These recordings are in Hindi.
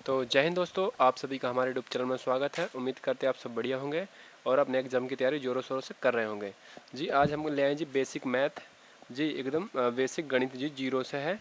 तो जय हिंद दोस्तों, आप सभी का हमारे यूट्यूब चैनल में स्वागत है। उम्मीद करते हैं आप सब बढ़िया होंगे और अपने एग्जाम की तैयारी जोरों शोरों से कर रहे होंगे। जी आज हम ले आए जी बेसिक मैथ, जी एकदम बेसिक गणित जी जीरो से है,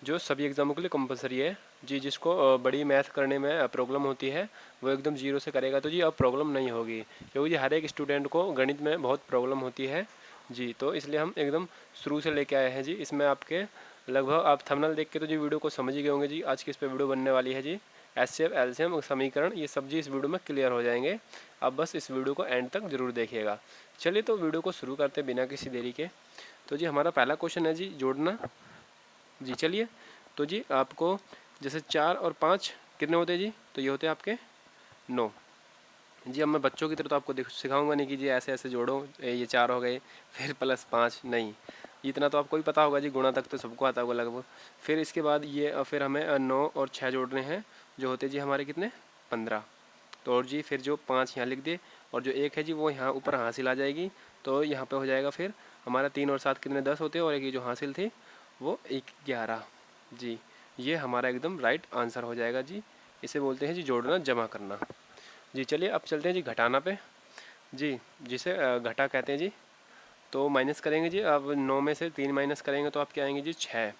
जो सभी एग्जामों के लिए कंपलसरी है। जी जिसको बड़ी मैथ करने में प्रॉब्लम होती है वो एकदम जीरो से करेगा तो जी अब प्रॉब्लम नहीं होगी, क्योंकि जी हर एक स्टूडेंट को गणित में बहुत प्रॉब्लम होती है। जी तो इसलिए हम एकदम शुरू से लेके आए हैं जी। इसमें आपके लगभग आप थंबनेल देख के तो जी वीडियो को समझ ही गए होंगे जी आज किस पे वीडियो बनने वाली है जी। एचसीएफ एलसीएम समीकरण ये सब जी इस वीडियो में क्लियर हो जाएंगे। आप बस इस वीडियो को एंड तक जरूर देखिएगा। चलिए तो वीडियो को शुरू करते बिना किसी देरी के। तो जी हमारा पहला क्वेश्चन है जी जोड़ना। जी चलिए, तो जी आपको जैसे 4 और 5 कितने होते हैं जी, तो ये होते हैं आपके 9। जी अब मैं बच्चों की तरह तो आपको सिखाऊंगा नहीं कि जी ऐसे ऐसे जोड़ो, ये 4 हो गए फिर +5 नहीं, इतना तो आपको भी पता होगा जी, गुणा तक तो सबको आता होगा लगभग। फिर इसके बाद ये फिर हमें 9 और 6 जोड़ने हैं, जो होते जी हमारे कितने 15। तो और जी फिर जो 5 यहाँ लिख दिए और जो 1 है जी वो यहाँ ऊपर हासिल आ जाएगी, तो यहाँ पे हो जाएगा फिर हमारा 3 और 7 कितने 10 होते हैं, और एक ये जो हासिल थी वो 11। जी ये हमारा एकदम राइट आंसर हो जाएगा जी। इसे बोलते हैं जी जोड़ना जमा करना। जी चलिए अब चलते हैं जी घटाना पे। जी जिसे घटा कहते हैं जी। तो माइनस करेंगे जी, अब 9 में से 3 माइनस करेंगे तो आप क्या आएंगे जी 6।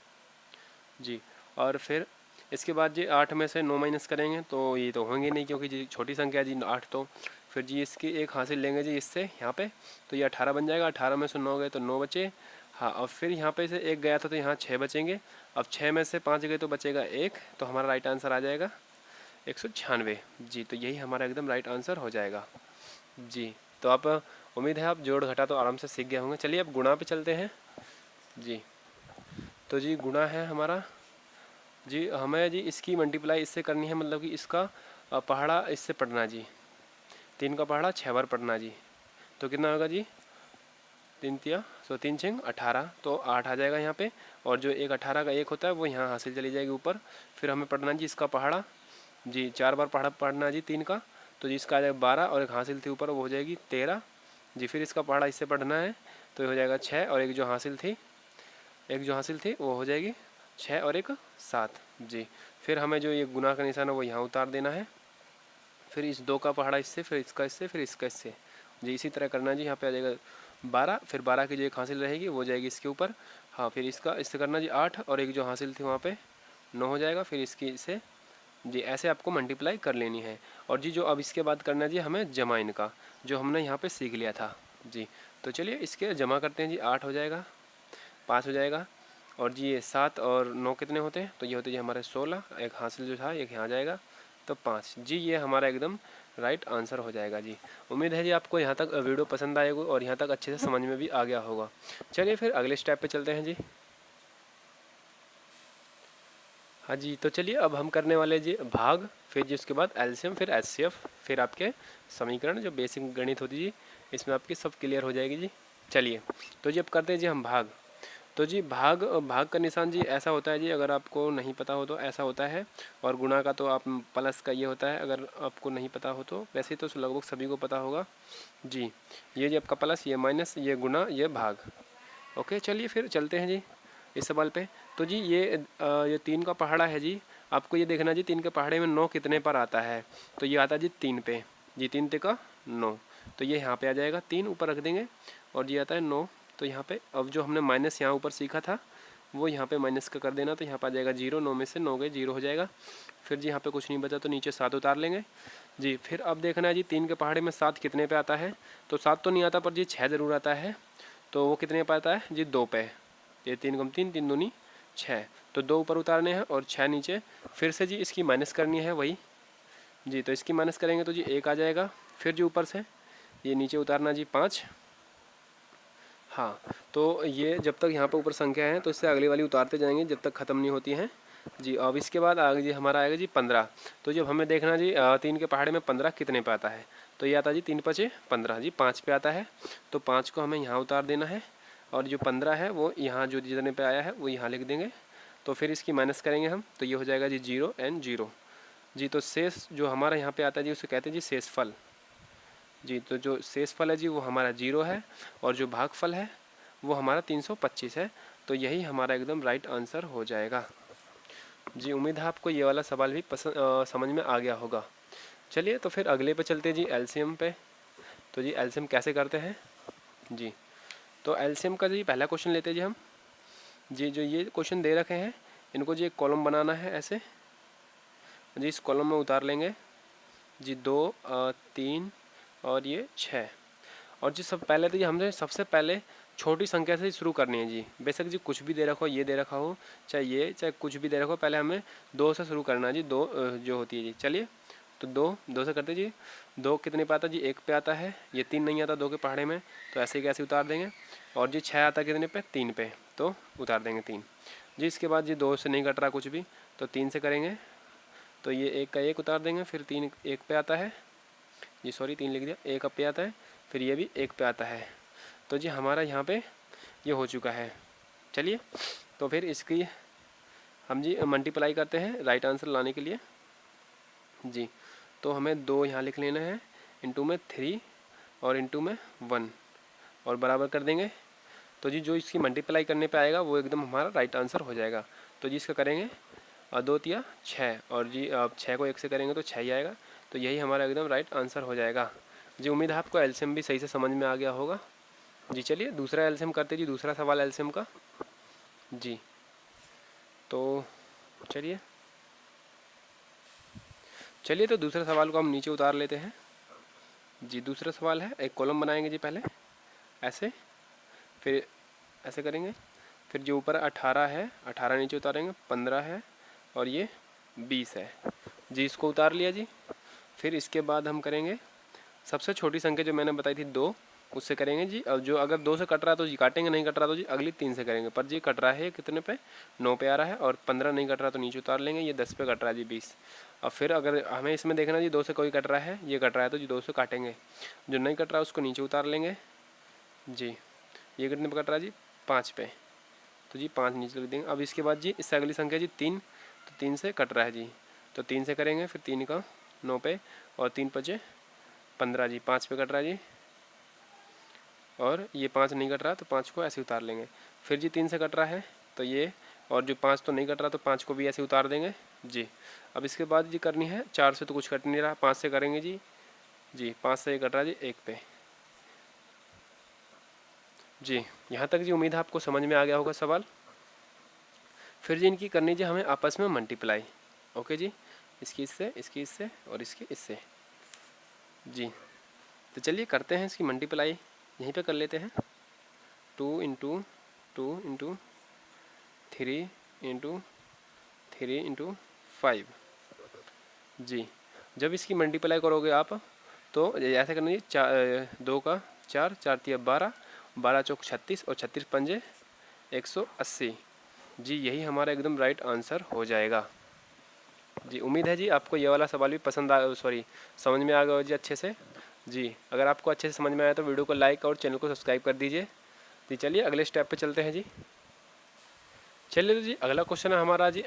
जी और फिर इसके बाद जी 8 में से 9 माइनस करेंगे तो ये तो होंगे नहीं, क्योंकि जी छोटी संख्या है जी 8। तो फिर जी इसकी एक हासिल लेंगे जी इससे यहाँ पे, तो ये 18 बन जाएगा। 18 में से 9 गए तो 9 बचे। हाँ और फिर यहाँ पे से एक गया था तो यहाँ 6 बचेंगे। अब 6 में से 5 गए तो बचेगा 1, तो हमारा राइट आंसर आ जाएगा 196। जी तो यही हमारा एकदम राइट आंसर हो जाएगा। जी तो आप उम्मीद है आप जोड़ घटा तो आराम से सीख गए होंगे। चलिए अब गुणा पे चलते हैं जी। तो जी गुणा है हमारा, जी हमें जी इसकी मल्टीप्लाई इससे करनी है, मतलब कि इसका पहाड़ा इससे पढ़ना जी। 3 का पहाड़ा 6 बार पढ़ना जी, तो कितना होगा जी 3 तिया 3 6 18, तो 8 आ जाएगा यहाँ पे। और जो एक 18 का 1 होता है वो यहाँ हासिल चली जाएगी ऊपर। फिर हमें पढ़ना जी इसका पहाड़ा जी 4 बार पहाड़ा पढ़ना जी 3 का, तो जी इसका आ जाएगा 12, और एक हासिल थी ऊपर वो हो जाएगी 13 जी। फिर इसका पहाड़ा इससे पढ़ना है तो ये हो जाएगा 6, और एक जो हासिल थी वो हो जाएगी 6 और एक 7 जी। फिर हमें जो ये गुना का निशान है वो यहाँ उतार देना है। फिर इस 2 का पहाड़ा इससे, फिर इसका इससे, फिर इसका इससे जी, इसी तरह करना है जी। यहाँ पे आ जाएगा 12, फिर 12 की जो एक हासिल रहेगी वो जाएगी इसके ऊपर। हाँ फिर इसका इससे करना जी 8, और एक जो हासिल थी वहाँ पे 9 हो जाएगा। फिर इसकी इससे जी ऐसे आपको मल्टीप्लाई कर लेनी है। और जी जो अब इसके बाद करना है जी हमें जमा इनका, जो हमने यहाँ पे सीख लिया था जी। तो चलिए इसके जमा करते हैं जी। 8 हो जाएगा, 5 हो जाएगा, और जी ये 7 और 9 कितने होते हैं, तो ये होते जी हमारे 16। एक हासिल जो था एक यहाँ जाएगा तो 5 जी। ये हमारा एकदम राइट आंसर हो जाएगा जी। उम्मीद है जी आपको यहाँ तक वीडियो पसंद आएगा और यहाँ तक अच्छे से समझ में भी आ गया होगा। चलिए फिर अगले स्टेप पे चलते हैं जी। हाँ जी तो चलिए अब हम करने वाले जी भाग, फिर जी उसके बाद एलसीएम, फिर एचसीएफ, फिर आपके समीकरण जो बेसिक गणित होती जी, इसमें आपकी सब क्लियर हो जाएगी जी। चलिए तो जी अब करते हैं जी हम भाग। तो जी भाग भाग का निशान जी ऐसा होता है जी, अगर आपको नहीं पता हो तो ऐसा होता है। और गुणा का तो आप प्लस का ये होता है, अगर आपको नहीं पता हो तो। वैसे तो लगभग सभी को पता होगा जी। ये जी आपका प्लस, ये माइनस, ये गुणा, ये भाग। ओके चलिए फिर चलते हैं जी इस सवाल पे। तो जी ये 3 का पहाड़ा है जी। आपको ये देखना जी 3 के पहाड़े में 9 कितने पर आता है, तो ये आता है जी 3 पे जी। 3 का 9, तो ये यहाँ पे आ जाएगा, 3 ऊपर रख देंगे और ये आता है 9। तो यहाँ पे अब जो हमने माइनस यहाँ ऊपर सीखा था वो यहाँ पे माइनस का कर देना, तो यहाँ पर आ जाएगा 0। 9 में से 9 गए 0 हो जाएगा। फिर जी यहाँ पे कुछ नहीं बचा तो नीचे 7 उतार लेंगे जी। फिर अब देखना है जी 3 के पहाड़े में 7 कितने पे आता है, तो 7 तो नहीं आता पर जी 6 ज़रूर आता है। तो वो कितने पे आता है जी 2 पे। ये 3 कम 3, 3 दूनी 6, तो 2 ऊपर उतारने हैं और 6 नीचे। फिर से जी इसकी माइनस करनी है वही जी, तो इसकी माइनस करेंगे तो जी 1 आ जाएगा। फिर जी ऊपर से ये नीचे उतारना जी 5। हाँ तो ये जब तक यहाँ पर ऊपर संख्या है तो इससे अगली वाली उतारते जाएंगे जब तक ख़त्म नहीं होती हैं जी। अब इसके बाद आगे जी हमारा आएगा जी 15। तो जब हमें देखना जी 3 के पहाड़े में 15 कितने पे आता है, तो ये आता है जी 3 5 15 जी, 5 पे आता है। तो 5 को हमें यहाँ उतार देना है, और जो 15 है वो यहाँ जो जितने पे आया है वो यहाँ लिख देंगे। तो फिर इसकी माइनस करेंगे हम, तो ये हो जाएगा जी 0 एंड 0 जी। तो शेष जो हमारा यहाँ पे आता है जी उसे कहते हैं जी शेषफल जी। तो जो शेषफल है जी वो हमारा 0 है, और जो भागफल है वो हमारा 325 है। तो यही हमारा एकदम राइट आंसर हो जाएगा। जी उम्मीद है आपको ये वाला सवाल भी समझ में आ गया होगा। चलिए तो फिर अगले पे चलते हैं जी, एलसीएम पे। तो जी एलसीएम कैसे करते हैं जी। तो एलसीएम का जी पहला क्वेश्चन लेते हैं जी हम। जी जो ये क्वेश्चन दे रखे हैं इनको जी एक कॉलम बनाना है ऐसे जी, इस कॉलम में उतार लेंगे जी 2 3 और ये 6। और जी सब पहले तो जी हमने सबसे पहले छोटी संख्या से शुरू करनी है जी। बेशक जी कुछ भी दे रखा हो, ये दे रखा हो चाहे ये चाहे कुछ भी दे रखा हो, पहले हमें 2 से शुरू करना है जी। 2 जो होती है जी। चलिए तो 2 से करते जी। 2 कितने पे आता है जी? 1 पे आता है। ये 3 नहीं आता 2 के पहाड़े में, तो ऐसे कैसे उतार देंगे। और जी 6 आता है कितने पे? 3 पे, तो उतार देंगे 3 जी। इसके बाद जी 2 से नहीं कट रहा कुछ भी, तो 3 से करेंगे तो ये 1 का 1 उतार देंगे। फिर 3 1 पे आता है जी, सॉरी 3 लिख दिया, 1 पे आता है, फिर ये भी 1 पे आता है। तो जी हमारा यहाँ पे ये हो चुका है। चलिए तो फिर इसकी हम जी मल्टीप्लाई करते हैं राइट आंसर लाने के लिए जी। तो हमें 2 यहाँ लिख लेना है, इंटू में 3 और इंटू में 1 और बराबर कर देंगे। तो जी जो इसकी मल्टीप्लाई करने पे आएगा वो एकदम हमारा राइट आंसर हो जाएगा। तो जी इसका करेंगे 2 तिया 6 और जी अब 6 को 1 से करेंगे तो 6 ही आएगा। तो यही हमारा एकदम राइट आंसर हो जाएगा जी। उम्मीद है आपको एलसीएम भी सही से समझ में आ गया होगा जी। चलिए दूसरा एलसीएम करते जी, दूसरा सवाल एलसीएम का जी। तो चलिए तो दूसरे सवाल को हम नीचे उतार लेते हैं जी। दूसरा सवाल है, एक कॉलम बनाएंगे जी पहले ऐसे, फिर ऐसे करेंगे, फिर जो ऊपर 18 है 18 नीचे उतारेंगे, 15 है और ये 20 है जी। इसको उतार लिया जी। फिर इसके बाद हम करेंगे सबसे छोटी संख्या जो मैंने बताई थी 2, उससे करेंगे जी। अब जो अगर 2 से कट रहा है तो जी काटेंगे, नहीं कट रहा तो जी अगली 3 से करेंगे। पर जी कट रहा है कितने पे? 9 पे आ रहा है। और 15 नहीं कट रहा तो नीचे उतार लेंगे। ये 10 पे कट रहा है जी 20। अब फिर अगर हमें इसमें देखना जी 2 से कोई कट रहा है, ये कट रहा है तो जी 2 से काटेंगे, जो नहीं कट रहा है उसको नीचे उतार लेंगे जी। ये कितने पे कट रहा है जी? 5 पे, तो जी 5 नीचे लिख देंगे। अब इसके बाद जी इससे अगली संख्या जी 3, तो 3 से कट रहा है जी, तो 3 से करेंगे। फिर 3 का 9 पे और 3 5 15 जी, 5 पे कट रहा है जी। और ये 5 नहीं कट रहा तो 5 को ऐसे उतार लेंगे। फिर जी 3 से कट रहा है तो ये, और जो 5 तो नहीं कट रहा तो 5 को भी ऐसे उतार देंगे जी। अब इसके बाद जी करनी है 4 से तो कुछ कट नहीं रहा, 5 से करेंगे जी। जी 5 से ये कट रहा है जी 1 पे जी। यहाँ तक जी उम्मीद है आपको समझ में आ गया होगा सवाल। फिर जी इनकी करनी जी हमें आपस में मल्टीप्लाई। ओके जी, इसकी इससे, इसकी इससे और इसकी इससे जी। तो चलिए करते हैं इसकी मल्टीप्लाई, यहीं पे कर लेते हैं। 2 इंटू 2 इंटू 3 इंटू 3 इंटू 5 जी। जब इसकी मल्टीप्लाई करोगे आप तो ऐसे करना जी, 2 का 4, 4 तिया 12, 12 चौक 36 और 36 पंजे 180 जी। यही हमारा एकदम राइट आंसर हो जाएगा जी। उम्मीद है जी आपको ये वाला सवाल भी समझ में आ गया जी अच्छे से जी। अगर आपको अच्छे से समझ में आया तो वीडियो को लाइक और चैनल को सब्सक्राइब कर दीजिए जी। चलिए अगले स्टेप पे चलते हैं जी। चलिए तो जी अगला क्वेश्चन है हमारा जी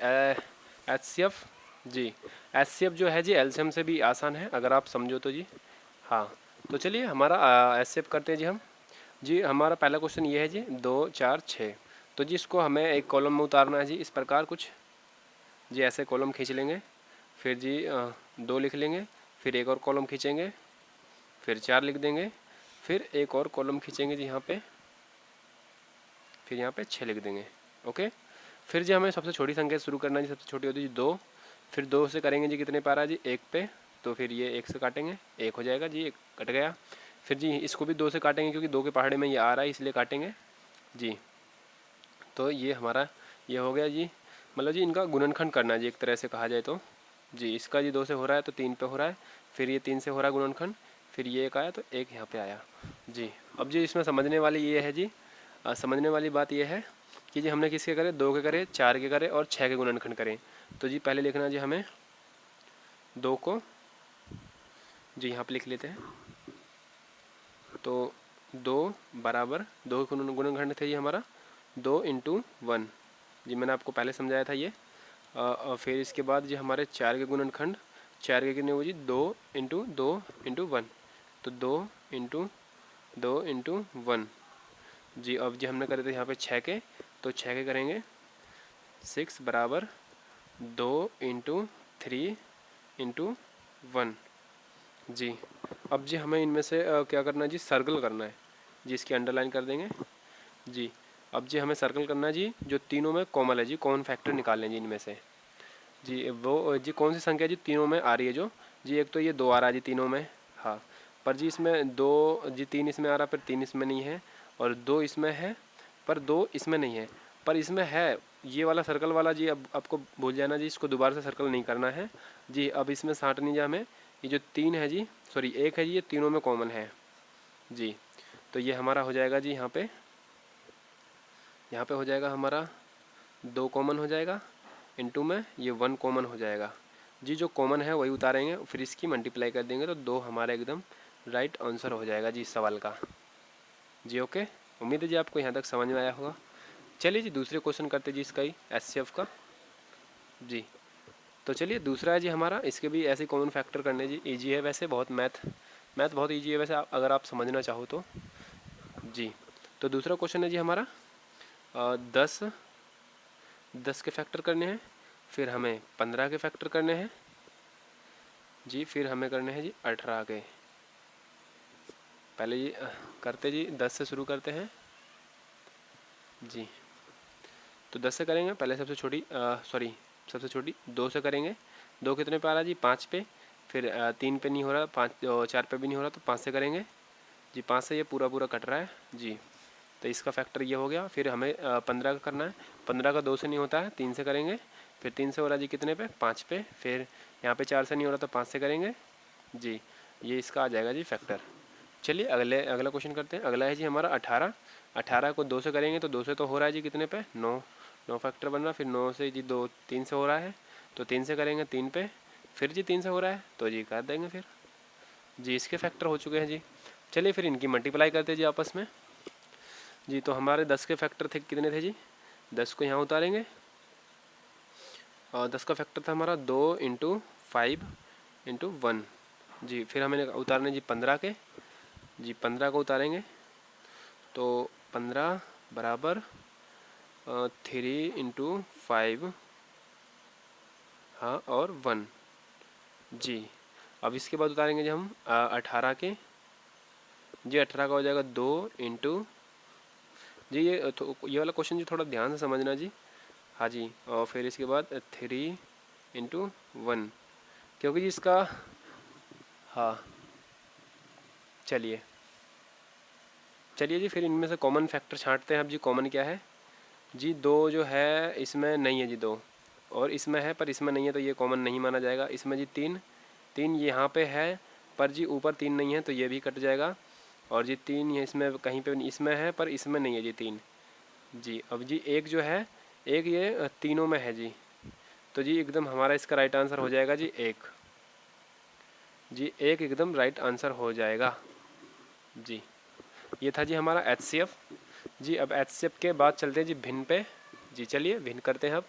HCF जी। HCF जो है जी एलसीएम से भी आसान है अगर आप समझो तो जी। हाँ तो चलिए हमारा HCF करते हैं जी हम जी। हमारा पहला क्वेश्चन ये है जी 2 4 6। तो जी इसको हमें एक कॉलम में उतारना है जी, इस प्रकार कुछ जी। ऐसे कॉलम खींच लेंगे, फिर जी 2 लिख लेंगे, फिर एक और कॉलम खींचेंगे, फिर 4 लिख देंगे, फिर एक और कॉलम खींचेंगे जी यहाँ पे, फिर यहाँ पे 6 लिख देंगे। ओके। फिर जी हमें सबसे छोटी संख्या शुरू करना है जी। सबसे छोटी होती है जी 2। फिर 2 से करेंगे जी कितने पे आ रहा है जी 1 पे, तो फिर ये 1 से काटेंगे, 1 हो जाएगा जी, 1 कट गया। फिर जी इसको भी 2 से काटेंगे क्योंकि 2 के पहाड़े में ये आ रहा है इसलिए काटेंगे जी। तो ये हमारा ये हो गया जी। मतलब जी इनका गुणनखंड करना है जी एक तरह से कहा जाए तो जी। इसका जी 2 से हो रहा है तो 3 पे हो रहा है, फिर ये 3 से हो रहा है गुणनखंड, फिर ये 1 आया तो 1 यहाँ पे आया जी। अब जी इसमें समझने वाली ये है जी, समझने वाली बात ये है कि जी हमने किसके करे, 2 के करे, 4 के करे और 6 के गुणनखंड करें। तो जी पहले लिखना जी हमें 2 को जी यहाँ पे लिख लेते हैं। तो 2 बराबर 2 गुणनखंड थे जी हमारा 2 इंटू 1 जी। मैंने आपको पहले समझाया था ये। और फिर इसके बाद जी हमारे 4 के गुणनखंड, 4 के कितने हुए जी 2 इंटू 2 इंटू 1, तो 2 इंटू 2 इंटू 1 जी। अब जी हमने करे थे यहाँ पे 6 के, तो 6 के करेंगे 6 बराबर 2 इंटू 3 इंटू 1 जी। अब जी हमें इनमें से क्या करना है जी, सर्कल करना है जी, इसकी अंडरलाइन कर देंगे जी। अब जी हमें सर्कल करना है जी, जो तीनों में कॉमन है जी, कॉमन फैक्टर निकालने जी इनमें से जी। वो जी कौन सी संख्या जी तीनों में आ रही है जो जी, एक तो ये 2 आ रहा है जी तीनों में, हाँ, पर जी इसमें 2 जी 3 इसमें आ रहा है, पर 3 इसमें नहीं है, और 2 इसमें है पर 2 इसमें नहीं है, पर इसमें है ये वाला सर्कल वाला जी। अब आपको भूल जाना जी, इसको दोबारा से सर्कल नहीं करना है जी। अब इसमें साँटनी जी हमें, ये जो 3 है जी, सॉरी 1 है जी, ये तीनों में कॉमन है जी। तो ये हमारा हो जाएगा जी, यहाँ पे हो जाएगा हमारा 2 कॉमन हो जाएगा, इनटू में ये 1 कॉमन हो जाएगा जी। जो कॉमन है वही उतारेंगे, फिर इसकी मल्टीप्लाई कर देंगे तो 2 हमारा एकदम राइट आंसर हो जाएगा जी इस सवाल का जी। ओके, उम्मीद है जी आपको यहाँ तक समझ में आया होगा। चलिए जी दूसरे क्वेश्चन करते जी इसका ही एचसीएफ का जी। तो चलिए दूसरा है जी हमारा, इसके भी ऐसे कॉमन फैक्टर करने जी, इजी है वैसे बहुत, मैथ बहुत इजी है वैसे, अगर आप समझना चाहो तो जी। तो दूसरा क्वेश्चन है जी हमारा 10 के फैक्टर करने हैं, फिर हमें 15 के फैक्टर करने हैं जी, फिर हमें करने हैं जी 18 के। पहले जी करते जी 10 से शुरू करते हैं जी। तो 10 से करेंगे, पहले सबसे छोटी सबसे छोटी 2 से करेंगे। 2 कितने पे आ रहा है जी, 5 पे, फिर 3 पे नहीं हो रहा, 4 पे भी नहीं हो रहा, तो 5 से करेंगे जी। 5 से ये पूरा पूरा कट रहा है जी, तो इसका फैक्टर ये हो गया। फिर हमें 15 का करना है, 15 का 2 से नहीं होता है, 3 से करेंगे, फिर 3 से हो रहा है जी कितने पे, 5 पे, फिर यहाँ पे 4 से नहीं हो रहा तो 5 से करेंगे जी। ये इसका आ जाएगा जी फैक्टर। चलिए अगला क्वेश्चन करते हैं। अगला है जी हमारा 18। 18 को 2 से करेंगे तो 2 से तो हो रहा है जी कितने पे, 9, 9 फैक्टर बन रहा, फिर 9 से जी 2 3 से हो रहा है, तो 3 से करेंगे 3 पे, फिर जी 3 से हो रहा है तो जी कर देंगे फिर जी, इसके फैक्टर हो चुके हैं जी। चलिए फिर इनकी मल्टीप्लाई करते हैं जी आपस में जी। तो हमारे 10 के फैक्टर थे कितने थे जी, 10 को यहाँ उतारेंगे, और 10 का फैक्टर था हमारा 2 इंटू 5 इंटू 1 जी। फिर हमें उतारने जी 15 के जी, 15 को उतारेंगे तो 15 बराबर 3 इंटू 5, हाँ, और 1 जी। अब इसके बाद उतारेंगे जी हम 18 के जी। 18 का हो जाएगा 2 इंटू जी, ये वाला क्वेश्चन जी थोड़ा ध्यान से समझना जी, हाँ जी। और फिर इसके बाद 3 इंटू 1, क्योंकि जी इसका, हाँ, चलिए जी, फिर इनमें से कॉमन फैक्टर छांटते हैं। अब जी कॉमन क्या है जी, 2 जो है इसमें नहीं है जी, 2 और इसमें है पर इसमें नहीं है, तो ये कॉमन नहीं माना जाएगा। इसमें जी 3 यहाँ पे है, पर जी ऊपर 3 नहीं है, तो ये भी कट जाएगा। और जी 3 ये इसमें कहीं पे इसमें है पर इसमें नहीं है जी 3 जी। अब जी एक जो है, एक ये तीनों में है जी, तो जी एकदम हमारा इसका राइट आंसर हो जाएगा जी 1 जी। 1 एकदम राइट आंसर हो जाएगा जी। ये था जी हमारा एचसीएफ जी। अब एचसीएफ के बाद चलते हैं जी भिन्न पे जी। चलिए भिन्न करते हैं अब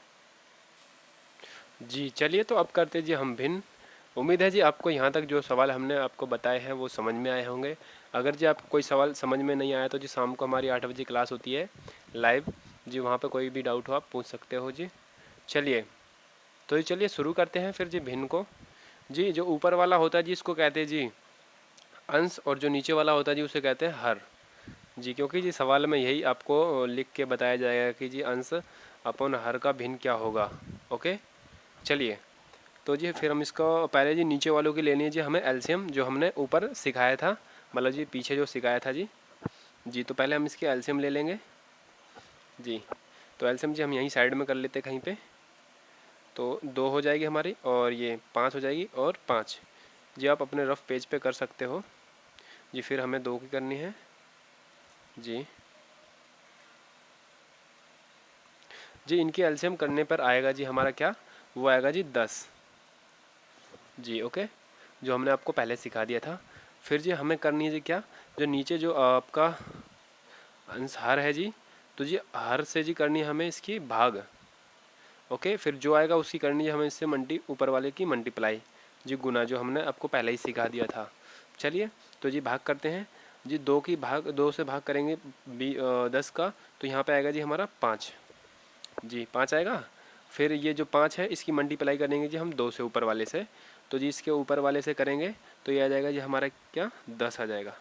जी। चलिए तो अब करते हैं जी हम भिन्न। उम्मीद है जी आपको यहाँ तक जो सवाल हमने आपको बताए हैं वो समझ में आए होंगे। अगर जी आपको कोई सवाल समझ में नहीं आया तो जी शाम को हमारी 8 बजे क्लास होती है लाइव जी, वहाँ पे कोई भी डाउट हो आप पूछ सकते हो जी। चलिए तो ये चलिए शुरू करते हैं फिर जी भिन्न को जी। जो ऊपर वाला होता है जी इसको कहते हैं जी अंश, और जो नीचे वाला होता है जी उसे कहते हैं हर जी। क्योंकि जी सवाल में यही आपको लिख के बताया जाएगा कि जी अंश अपन हर का भिन्न क्या होगा। ओके, चलिए तो जी फिर हम इसको पहले जी नीचे वालों की लेनी है जी हमें एलसीएम, जो हमने ऊपर सिखाया था, मतलब जी पीछे जो सिखाया था जी। तो पहले हम इसकी एलसीएम ले लेंगे जी। तो एलसीएम जी हम यहीं साइड में कर लेते कहीं पे, तो 2 हो जाएगी हमारी, और ये 5 हो जाएगी, और 5 जी आप अपने रफ पेज पे कर सकते हो जी। फिर हमें 2 की करनी है जी। जी इनकी एलसीएम करने पर आएगा जी हमारा क्या, वो आएगा जी 10 जी। ओके, जो हमने आपको पहले सिखा दिया था। फिर जी हमें करनी है जी क्या, जो नीचे जो आपका अंश हर है जी, तो जी हर से जी करनी है हमें इसकी भाग। ओके, फिर जो आएगा उसकी करनी है हमें इससे ऊपर वाले की मल्टीप्लाई जी, गुना, जो हमने आपको पहले ही सिखा दिया था। चलिए तो जी भाग करते हैं जी। 2 से भाग करेंगे 10 का, तो यहाँ पे आएगा जी हमारा 5 जी, 5 आएगा। फिर ये जो 5 है इसकी मल्टीप्लाई करेंगे जी हम 2 से ऊपर वाले से, तो जी इसके ऊपर वाले से करेंगे तो ये आ जाएगा जी हमारा क्या 10 आ जाएगा।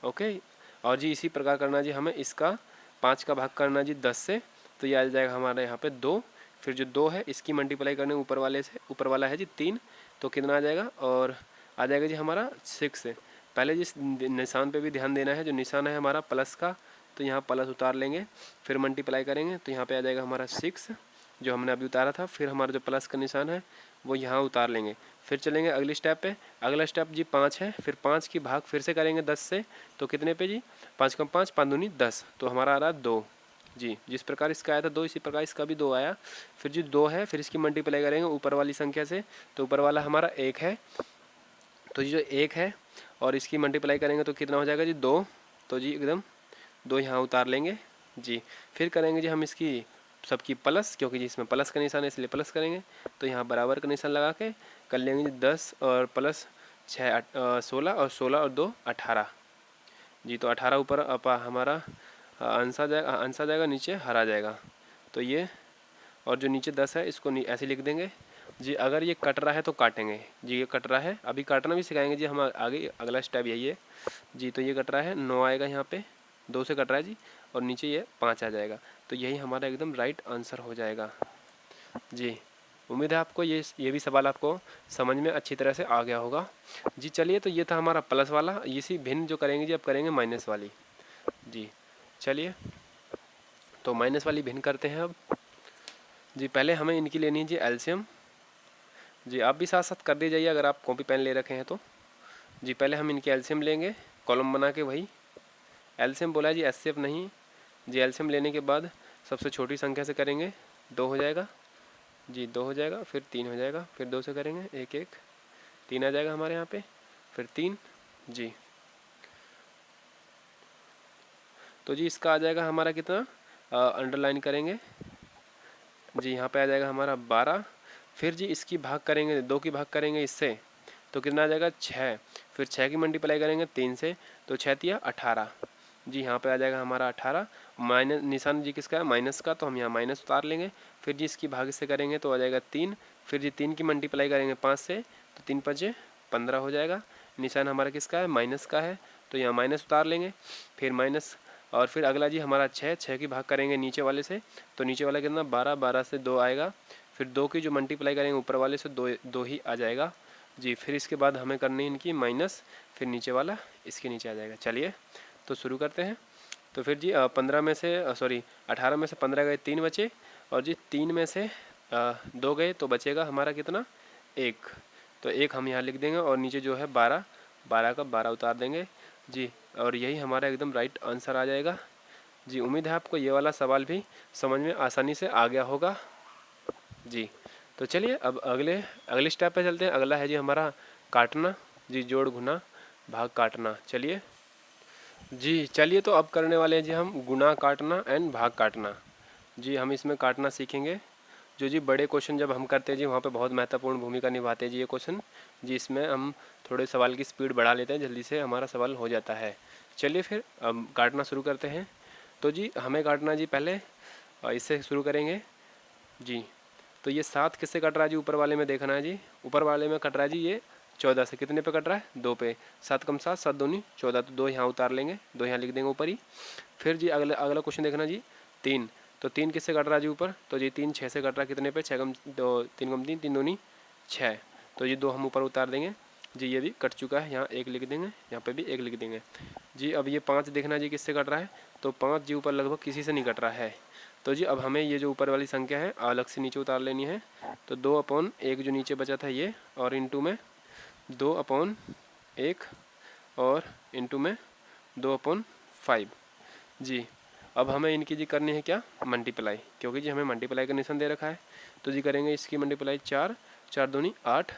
ओके, और जी इसी प्रकार करना जी हमें इसका 5 का भाग करना जी 10 से, तो ये आ जाएगा हमारे यहाँ पे 2। फिर जो 2 है इसकी मल्टीप्लाई करने ऊपर वाले से, ऊपर वाला है जी 3, तो कितना आ जाएगा और आ जाएगा जी हमारा 6 से। पहले जिस निशान पे भी ध्यान देना है, जो निशान है हमारा प्लस का, तो यहाँ प्लस उतार लेंगे, फिर मल्टीप्लाई करेंगे तो यहाँ पे आ जाएगा हमारा 6 जो हमने अभी उतारा था। फिर हमारा जो प्लस का निशान है वो यहाँ उतार लेंगे, फिर चलेंगे अगली स्टेप पे। अगला स्टेप जी 5 है, फिर 5 की भाग फिर से करेंगे 10 से, तो कितने पे जी 5 कम 5 5 दूनी 10, तो हमारा आ रहा है 2 जी। जिस प्रकार इसका आया था 2 इसी प्रकार इसका भी 2 आया। फिर जी 2 है, फिर इसकी मल्टीप्लाई करेंगे ऊपर वाली संख्या से, तो ऊपर वाला हमारा 1 है, तो जी जो 1 है और इसकी मल्टीप्लाई करेंगे तो कितना हो जाएगा जी 2, तो जी एकदम 2 यहाँ उतार लेंगे जी। फिर करेंगे जी हम इसकी सबकी प्लस, क्योंकि जी इसमें प्लस का निशान है इसलिए प्लस करेंगे, तो यहाँ बराबर का निशान लगा के कर लेंगे जी 10 और प्लस 6 16 और 16 और 2 18 जी। तो 18 ऊपर अपा हमारा अंश आ जाएगा नीचे हरा जाएगा, तो ये और जो नीचे 10 है इसको ऐसे लिख देंगे जी। अगर ये कट रहा है तो काटेंगे जी, ये कट रहा है, अभी काटना भी सिखाएंगे जी हम आगे, अगला स्टेप यही है जी। तो ये कट रहा है 9 आएगा यहाँ पे, 2 से कट रहा है जी, और नीचे ये 5 आ जाएगा, तो यही हमारा एकदम राइट आंसर हो जाएगा जी। उम्मीद है आपको ये भी सवाल आपको समझ में अच्छी तरह से आ गया होगा जी। चलिए, तो ये था हमारा प्लस वाला, इसी भिन्न जो करेंगे जी अब करेंगे माइनस वाली जी। चलिए, तो माइनस वाली भिन्न करते हैं अब जी। पहले हमें इनकी लेनी है जी एलसीएम जी, आप भी साथ साथ कर दे जाइए अगर आप कॉपी पेन ले रखे हैं तो जी। पहले हम इनकी एलसीएम लेंगे, कॉलम बना के, वही एलसीएम बोला है जी, एचसीएफ नहीं जी। एलसीएम लेने के बाद सबसे छोटी संख्या से करेंगे, 2 हो जाएगा जी, 2 हो जाएगा, फिर 3 हो जाएगा, फिर 2 से करेंगे 1 1 3 आ जाएगा हमारे यहाँ पे, फिर 3 जी। तो जी इसका आ जाएगा हमारा कितना, अंडरलाइन करेंगे जी, यहाँ पे आ जाएगा हमारा 12। फिर जी इसकी भाग करेंगे, 2 की भाग करेंगे इससे, तो कितना आ जाएगा 6। फिर 6 की मल्टीप्लाई करेंगे 3 से, तो 6 तिया 18 जी। यहाँ पे आ जाएगा हमारा 18, माइनस निशान जी किसका है माइनस का, तो हम यहाँ माइनस उतार लेंगे। फिर जी इसकी भाग से करेंगे तो आ जाएगा 3। फिर जी 3 की मल्टीप्लाई करेंगे 5 से, तो 3 5 15 हो जाएगा। निशान हमारा किसका है माइनस का है, तो यहाँ माइनस उतार लेंगे, फिर माइनस। और फिर अगला जी हमारा 6 की भाग करेंगे नीचे वाले से, तो नीचे वाला कितना 12, 12 से 2 आएगा। फिर 2 की जो मल्टीप्लाई करेंगे ऊपर वाले से 2 ही आ जाएगा जी। फिर इसके बाद हमें करनी है इनकी माइनस, फिर नीचे वाला इसके नीचे आ जाएगा। चलिए, तो शुरू करते हैं। तो फिर जी 15 में से 18 में से 15 गए, 3 बचे, और जी 3 में से 2 गए, तो बचेगा हमारा कितना 1, तो 1 हम यहाँ लिख देंगे, और नीचे जो है 12, 12 का 12 उतार देंगे जी। और यही हमारा एकदम राइट आंसर आ जाएगा जी। उम्मीद है आपको ये वाला सवाल भी समझ में आसानी से आ गया होगा जी। तो चलिए अब अगले स्टेप पे चलते हैं। अगला है जी हमारा काटना जी, जोड़ गुना भाग काटना। चलिए जी, चलिए तो अब करने वाले हैं जी हम गुना काटना एंड भाग काटना जी। हम इसमें काटना सीखेंगे, जो जी बड़े क्वेश्चन जब हम करते हैं जी वहाँ पे बहुत महत्वपूर्ण भूमिका निभाते हैं जी ये क्वेश्चन जी। इसमें हम थोड़े सवाल की स्पीड बढ़ा लेते हैं, जल्दी से हमारा सवाल हो जाता है। चलिए फिर अब काटना शुरू करते हैं। तो जी हमें काटना जी पहले इससे शुरू करेंगे जी। तो ये 7 किससे कट रहा है जी, ऊपर वाले में देखना है जी। ऊपर वाले में कट रहा है जी ये 14 से, कितने पे कट रहा है 2 पे, 7 कम 7 7 दूनी 14, तो 2 यहाँ उतार लेंगे, 2 यहाँ लिख देंगे ऊपर ही। फिर जी अगला क्वेश्चन देखना जी 3, तो 3 किससे कट रहा है जी ऊपर, तो जी 3 6 से कट रहा है, कितने पे 6 कम 2 3 कम 3 3 दूनी 6, तो ये 2 हम ऊपर उतार देंगे जी। ये भी कट चुका है, यहाँ 1 लिख देंगे, यहाँ पे भी 1 लिख देंगे जी। अब ये 5 देखना जी किससे कट रहा है, तो 5 जी ऊपर लगभग किसी से नहीं कट रहा है, तो जी अब हमें ये जो ऊपर वाली संख्या है अलग से नीचे उतार लेनी है। तो 2/1 जो नीचे बचा था ये, और इंटू में 2/1 और इंटू में 2/5 जी। अब हमें इनकी जी करनी है क्या मल्टीप्लाई, क्योंकि जी हमें मल्टीप्लाई का निशान दे रखा है, तो जी करेंगे इसकी मल्टीप्लाई 4 4 दूनी 8,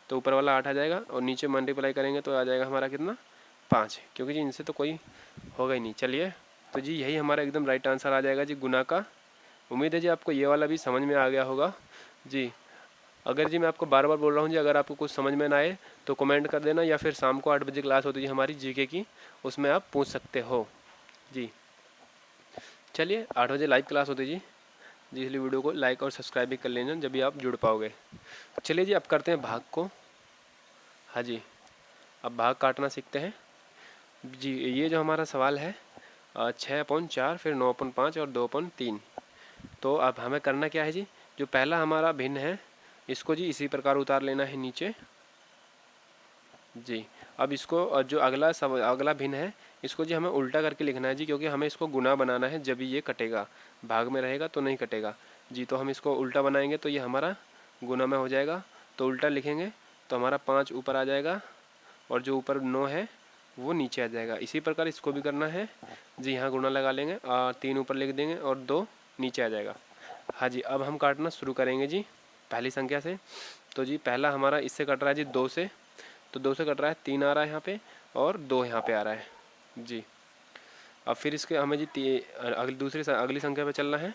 तो ऊपर वाला 8 आ जाएगा, और नीचे मल्टीप्लाई करेंगे तो आ जाएगा हमारा कितना 5, क्योंकि जी इनसे तो कोई होगा ही नहीं। चलिए, तो जी यही हमारा एकदम राइट आंसर आ जाएगा जी गुना का। उम्मीद है जी आपको ये वाला भी समझ में आ गया होगा जी। अगर जी मैं आपको बार बार बोल रहा हूँ जी, अगर आपको कुछ समझ में ना आए तो कमेंट कर देना, या फिर शाम को 8 बजे क्लास होती है हमारी जीके की, उसमें आप पूछ सकते हो जी। चलिए 8 बजे लाइव क्लास होती जी, जी, इसलिए वीडियो को लाइक और सब्सक्राइब भी कर लेना जब भी आप जुड़ पाओगे। चलिए जी, अब करते हैं भाग को। हाँ जी, अब भाग काटना सीखते हैं जी। ये जो हमारा सवाल है 6/4, फिर 9/5 और 2/3। तो अब हमें करना क्या है जी, जो पहला हमारा भिन्न है इसको जी इसी प्रकार उतार लेना है नीचे जी। अब इसको जो अगला भिन्न है इसको जी हमें उल्टा करके लिखना है जी, क्योंकि हमें इसको गुना बनाना है, जब ये कटेगा। भाग में रहेगा तो नहीं कटेगा जी। तो हम इसको उल्टा बनाएंगे तो ये हमारा गुना में हो जाएगा। तो उल्टा लिखेंगे तो हमारा 5 ऊपर आ जाएगा और जो ऊपर 9 है वो नीचे आ जाएगा। इसी प्रकार इसको भी करना है जी। यहाँ गुना लगा लेंगे, 3 ऊपर लिख देंगे और 2 नीचे आ जाएगा। हाँ जी, अब हम काटना शुरू करेंगे जी पहली संख्या से। तो जी पहला हमारा इससे कट रहा है जी 2 से, तो 2 से कट रहा है, 3 आ रहा है यहाँ पे और 2 यहाँ पे आ रहा है जी। अब फिर इसके हमें जी अगली संख्या पे चलना है।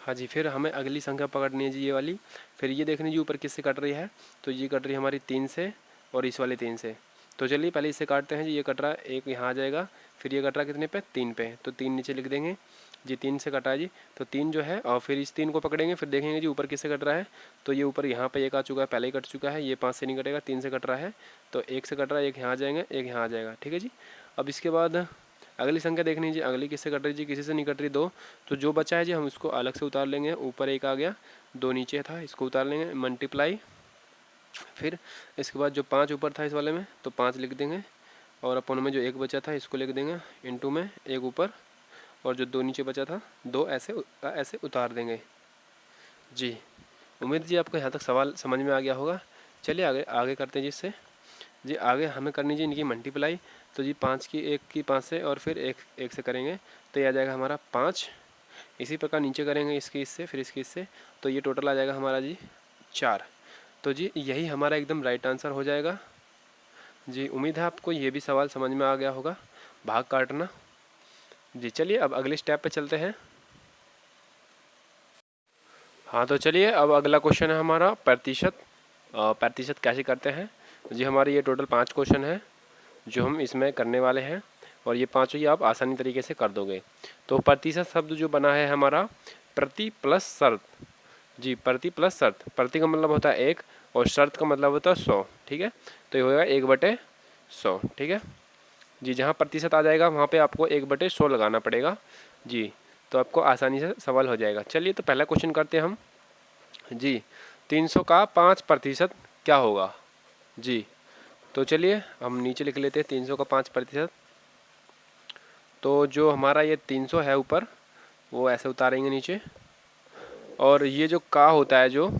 हाँ जी, फिर हमें अगली संख्या पकड़नी है जी, ये वाली। फिर ये देखनी जी ऊपर किससे कट रही है, तो ये कट रही है हमारी 3 से और इस वाले 3 से। तो चलिए पहले इससे काटते हैं जी। ये कट रहा है, एक यहाँ आ जाएगा, फिर ये कट रहा है कितने पे, 3 पे, तो 3 नीचे लिख देंगे जी। 3 से कटा है जी, तो 3 जो है, और फिर इस 3 को पकड़ेंगे, फिर देखेंगे जी ऊपर किससे कट रहा है। तो ये ऊपर यहाँ पे एक आ चुका है, पहले ही कट चुका है। ये 5 से नहीं कटेगा, 3 से कट रहा है, तो 1 से कट रहा है, एक यहाँ आ जाएंगे, एक यहाँ आ जाएगा। ठीक है जी। अब इसके बाद अगली संख्या देख लीजिए, अगली किससे कट रही जी, किसी से नहीं कट रही, 2। तो जो बचा है जी हम इसको अलग से उतार लेंगे। ऊपर एक आ गया, 2 नीचे था, इसको उतार लेंगे, मल्टीप्लाई। फिर इसके बाद जो 5 ऊपर था इस वाले में, तो 5 लिख देंगे, और अपन में जो 1 बचा था इसको लिख देंगे इंटू में 1 ऊपर, और जो 2 नीचे बचा था 2 ऐसे उतार देंगे जी। उम्मीद जी आपको यहाँ तक सवाल समझ में आ गया होगा। चलिए आगे आगे करते हैं जी इससे जी। आगे हमें करनी जी इनकी मल्टीप्लाई। तो जी 5 की 1 की 5 से, और फिर 1 से करेंगे तो ये आ जाएगा हमारा 5। इसी प्रकार नीचे करेंगे इसकी इससे, फिर इसकी इससे, तो ये टोटल आ जाएगा हमारा जी 4। तो जी यही हमारा एकदम राइट आंसर हो जाएगा जी। उम्मीद है आपको ये भी सवाल समझ में आ गया होगा, भाग काटना जी। चलिए अब अगले स्टेप पे चलते हैं। हाँ, तो चलिए अब अगला क्वेश्चन है हमारा प्रतिशत। प्रतिशत कैसे करते हैं जी। हमारे ये टोटल 5 क्वेश्चन है जो हम इसमें करने वाले हैं, और ये पाँचों ही आप आसानी तरीके से कर दोगे। तो प्रतिशत शब्द जो बना है हमारा प्रति प्लस शर्त जी। प्रति प्लस शर्त, प्रति का मतलब होता है 1 और शर्त का मतलब होता है 100। ठीक है, तो ये होगा 1/100। ठीक है जी। जहाँ प्रतिशत आ जाएगा वहाँ पे आपको 1/100 लगाना पड़ेगा जी, तो आपको आसानी से सवाल हो जाएगा। चलिए तो पहला क्वेश्चन करते हैं हम जी। 300 का 5% क्या होगा जी। तो चलिए हम नीचे लिख लेते हैं 300 का 5%। तो जो हमारा ये 300 है ऊपर, वो ऐसे उतारेंगे नीचे, और ये जो का होता है, जो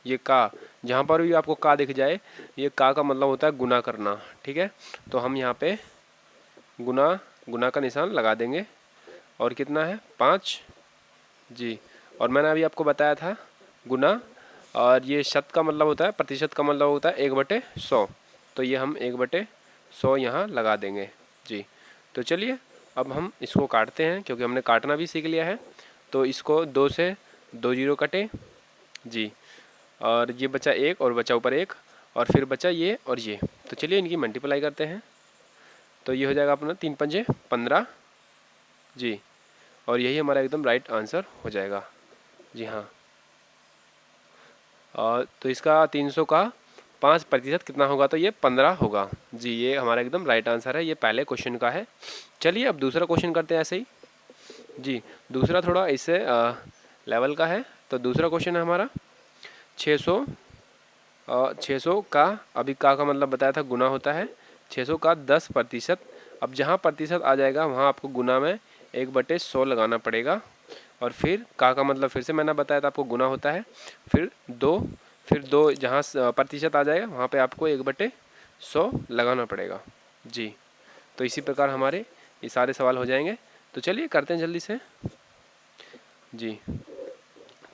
ये का, जहाँ पर भी आपको का दिख जाए, ये का मतलब होता है गुना करना। ठीक है, तो हम यहाँ पे गुना का निशान लगा देंगे, और कितना है 5 जी। और मैंने अभी आपको बताया था गुना, और ये शत का मतलब होता है, प्रतिशत का मतलब होता है 1/100। तो ये हम 1/100 यहाँ लगा देंगे जी। तो चलिए अब हम इसको काटते हैं, क्योंकि हमने काटना भी सीख लिया है। तो इसको 2 से 2 जीरो कटे जी, और ये बचा 1 और बचा ऊपर 1, और फिर बचा ये और ये। तो चलिए इनकी मल्टीप्लाई करते हैं। तो ये हो जाएगा अपना 3 पंजे 15 जी, और यही हमारा एकदम राइट आंसर हो जाएगा जी। हाँ, तो इसका 300 का 5% कितना होगा, तो ये 15 होगा जी। ये हमारा एकदम राइट आंसर है, ये पहले क्वेश्चन का है। चलिए अब दूसरा क्वेश्चन करते हैं ऐसे ही जी। दूसरा थोड़ा इससे लेवल का है। तो दूसरा क्वेश्चन है हमारा 600 का, अभी का मतलब बताया था गुना होता है, 600 का 10%। अब जहाँ प्रतिशत आ जाएगा वहाँ आपको गुना में 1/100 लगाना पड़ेगा, और फिर का मतलब फिर से मैंने बताया था आपको गुना होता है, फिर 2 जहाँ प्रतिशत आ जाएगा वहाँ पे आपको 1/100 लगाना पड़ेगा जी। तो इसी प्रकार हमारे ये सारे सवाल हो जाएंगे। तो चलिए करते हैं जल्दी से जी।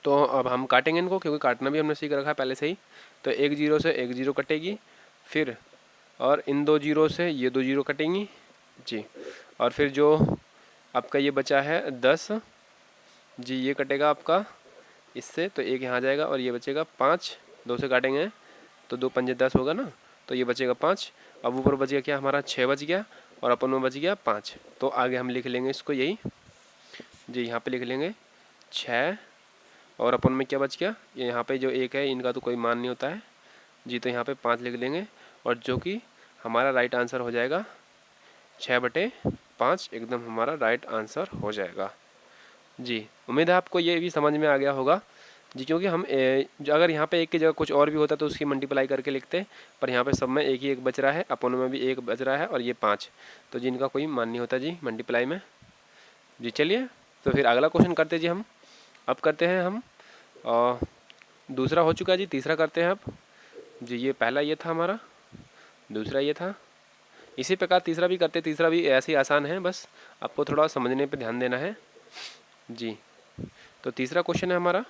तो अब हम काटेंगे इनको, क्योंकि काटना भी हमने सीख रखा है पहले से ही। तो 1 जीरो से 1 जीरो कटेगी, फिर और इन 2 जीरो से ये 2 जीरो कटेंगी जी, और फिर जो आपका ये बचा है 10 जी, ये कटेगा आपका इससे, तो 1 यहाँ आ जाएगा, और ये बचेगा 5, 2 से काटेंगे तो 2 पंजे 10 होगा ना, तो ये बचेगा 5। अब ऊपर बच गया क्या हमारा 6 बच गया, और अपन में बच गया 5। तो आगे हम लिख लेंगे इसको यही जी यहाँ पे लिख लेंगे 6 और अपन में क्या बच गया, ये यहाँ पे जो 1 है इनका तो कोई मान नहीं होता है जी, तो यहाँ पे 5 लिख लेंगे और जो कि हमारा राइट आंसर हो जाएगा 6/5 एकदम हमारा राइट आंसर हो जाएगा जी। उम्मीद है आपको ये भी समझ में आ गया होगा जी, क्योंकि हम जो अगर यहाँ पे एक की जगह कुछ और भी होता तो उसकी मल्टीप्लाई करके लिखते, पर यहाँ पे सब में एक ही एक बच रहा है, अपोनो में भी एक बच रहा है और ये 5, तो जी इनका कोई मान नहीं होता जी मल्टीप्लाई में जी। चलिए तो फिर अगला क्वेश्चन करते जी हम। अब करते हैं हम दूसरा हो चुका है जी, तीसरा करते हैं अब जी। ये पहला ये था हमारा, दूसरा ये था, इसी प्रकार तीसरा भी करते। तीसरा भी ऐसे ही आसान है, बस आपको थोड़ा समझने पे ध्यान देना है जी। तो तीसरा क्वेश्चन है हमारा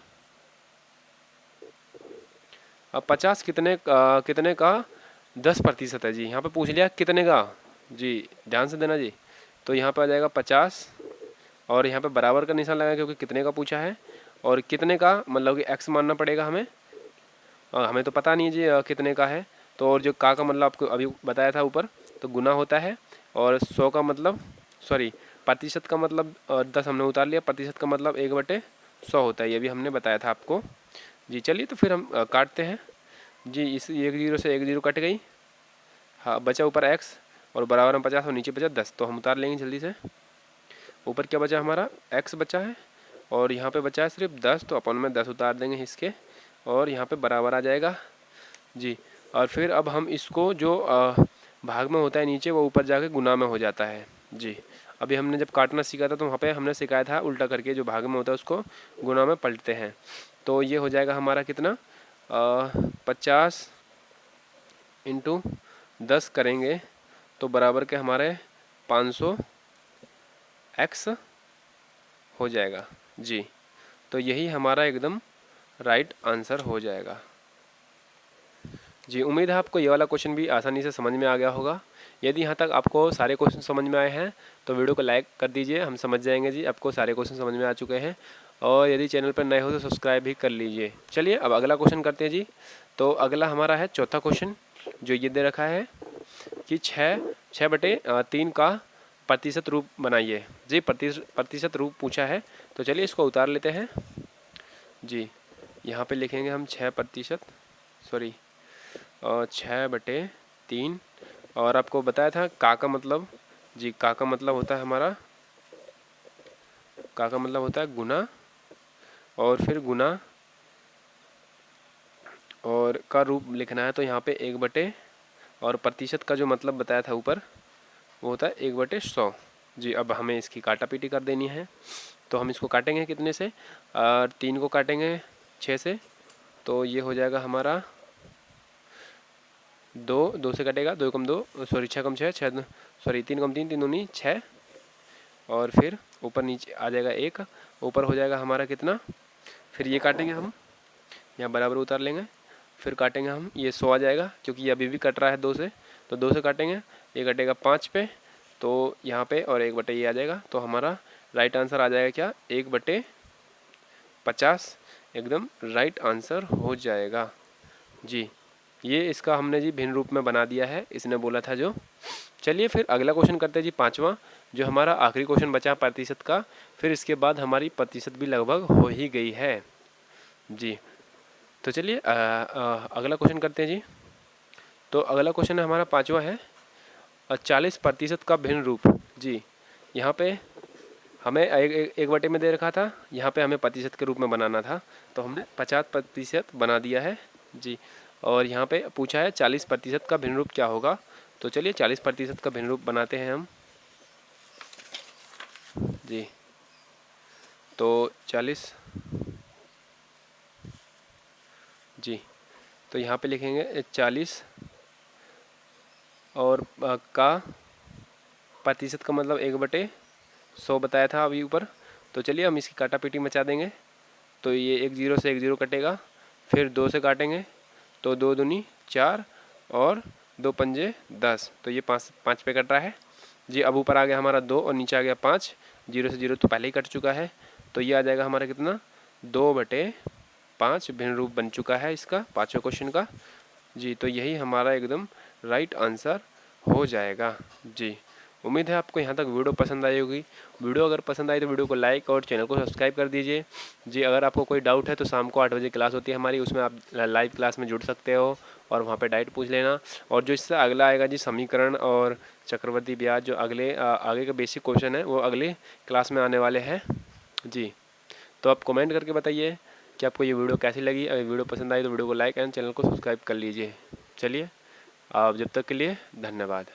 50 कितने का 10% है जी। यहाँ पे पूछ लिया कितने का जी, ध्यान से देना जी। तो यहाँ पे आ जाएगा 50 और यहाँ पे बराबर का निशान लगाया क्योंकि कितने का पूछा है, और कितने का मतलब कि x मानना पड़ेगा हमें, हमें तो पता नहीं जी कितने का है। तो और जो का मतलब आपको अभी बताया था ऊपर, तो गुना होता है, और 100 का मतलब सॉरी प्रतिशत का मतलब 10 हमने उतार लिया, प्रतिशत का मतलब 1/100 होता है, ये भी हमने बताया था आपको जी। चलिए तो फिर हम काटते हैं जी। इस 1 0 से 1 0 कट गई, हाँ बचा ऊपर x और बराबर में 50 और नीचे बचा 10, तो हम उतार लेंगे जल्दी से। ऊपर क्या बचा हमारा x बचा है और यहाँ पे बचा है सिर्फ 10, तो अपन में 10 उतार देंगे इसके और यहाँ पे बराबर आ जाएगा जी। और फिर अब हम इसको जो भाग में होता है नीचे, वो ऊपर जाके गुना में हो जाता है जी। अभी हमने जब काटना सीखा था तो वहाँ पे हमने सिखाया था उल्टा करके, जो भाग में होता है उसको गुना में पलटते हैं। तो ये हो जाएगा हमारा कितना 50 × 10 करेंगे तो बराबर के हमारे 500 x हो जाएगा जी। तो यही हमारा एकदम राइट आंसर हो जाएगा जी। उम्मीद है आपको ये वाला क्वेश्चन भी आसानी से समझ में आ गया होगा। यदि यहाँ तक आपको सारे क्वेश्चन समझ में आए हैं तो वीडियो को लाइक कर दीजिए, हम समझ जाएंगे जी आपको सारे क्वेश्चन समझ में आ चुके हैं। और यदि चैनल पर नए हो तो सब्सक्राइब भी कर लीजिए। चलिए अब अगला क्वेश्चन करते हैं जी। तो अगला हमारा है चौथा क्वेश्चन, जो ये दे रखा है कि 6/3 का प्रतिशत रूप बनाइए जी। प्रतिशत रूप पूछा है, तो चलिए इसको उतार लेते हैं जी। यहाँ पे लिखेंगे हम 6/3 और आपको बताया था का मतलब जी, का मतलब होता है हमारा, का मतलब होता है गुना, और फिर गुना और का रूप लिखना है तो यहाँ पे 1/ और प्रतिशत का जो मतलब बताया था ऊपर वो होता है 1/100 जी। अब हमें इसकी काटा पीटी कर देनी है, तो हम इसको काटेंगे कितने से, 3 को काटेंगे 6 से, तो ये हो जाएगा हमारा 2 से कटेगा, 2 कम 2 सॉरी 6 कम 6 6 सॉरी 3 कम 3 3 दूनी 6, और फिर ऊपर नीचे आ जाएगा 1, ऊपर हो जाएगा हमारा कितना, फिर ये काटेंगे हम, यहाँ बराबर उतार लेंगे, फिर काटेंगे हम, ये 100 आ जाएगा क्योंकि ये अभी भी कट रहा है 2 से, तो 2 से काटेंगे, ये कटेगा 5 पे, तो यहाँ पे और 1/, ये आ जाएगा, तो हमारा राइट आंसर आ जाएगा क्या 1/50 एकदम राइट आंसर हो जाएगा जी। ये इसका हमने जी भिन्न रूप में बना दिया है, इसने बोला था जो। चलिए फिर अगला क्वेश्चन करते हैं जी, पांचवा, जो हमारा आखिरी क्वेश्चन बचा प्रतिशत का, फिर इसके बाद हमारी प्रतिशत भी लगभग हो ही गई है जी। तो चलिए अगला क्वेश्चन करते हैं जी। तो अगला क्वेश्चन है हमारा पांचवा है 40% का भिन्न रूप जी। यहाँ पे हमें एक बटे में दे रखा था, यहाँ पे हमें प्रतिशत के रूप में बनाना था, तो हमने 50% बना दिया है जी। और यहाँ पे पूछा है 40% का भिन्न रूप क्या होगा, तो चलिए 40% का भिन्न रूप बनाते हैं हम जी। तो 40 जी, तो यहाँ पे लिखेंगे 40 और का प्रतिशत का मतलब 1/100 बताया था अभी ऊपर, तो चलिए हम इसकी काटा पीटी मचा देंगे। तो ये 1 0 से 1 0 कटेगा, फिर 2 से काटेंगे तो 2 दूनी 4 और 2 पंजे 10, तो ये 5 पे कट रहा है जी। अब ऊपर आ गया हमारा 2 और नीचे आ गया 5, 0 से 0 तो पहले ही कट चुका है, तो ये आ जाएगा हमारा कितना 2/5 भिन्न रूप बन चुका है इसका, पाँचवें क्वेश्चन का जी। तो यही हमारा एकदम राइट आंसर हो जाएगा जी। उम्मीद है आपको यहाँ तक वीडियो पसंद आई होगी। वीडियो अगर पसंद आई तो वीडियो को लाइक और चैनल को सब्सक्राइब कर दीजिए जी। अगर आपको कोई डाउट है तो शाम को 8 बजे क्लास होती है हमारी, उसमें आप लाइव क्लास में जुड़ सकते हो और वहाँ पे डाइट पूछ लेना। और जो इससे अगला आएगा जी समीकरण और चक्रवर्ती ब्याज, जो आगे का बेसिक क्वेश्चन है वो अगले क्लास में आने वाले हैं जी। तो आप कमेंट करके बताइए कि आपको ये वीडियो कैसी लगी। अगर वीडियो पसंद आई तो वीडियो को लाइक एंड चैनल को सब्सक्राइब कर लीजिए। चलिए, आप जब तक के लिए धन्यवाद।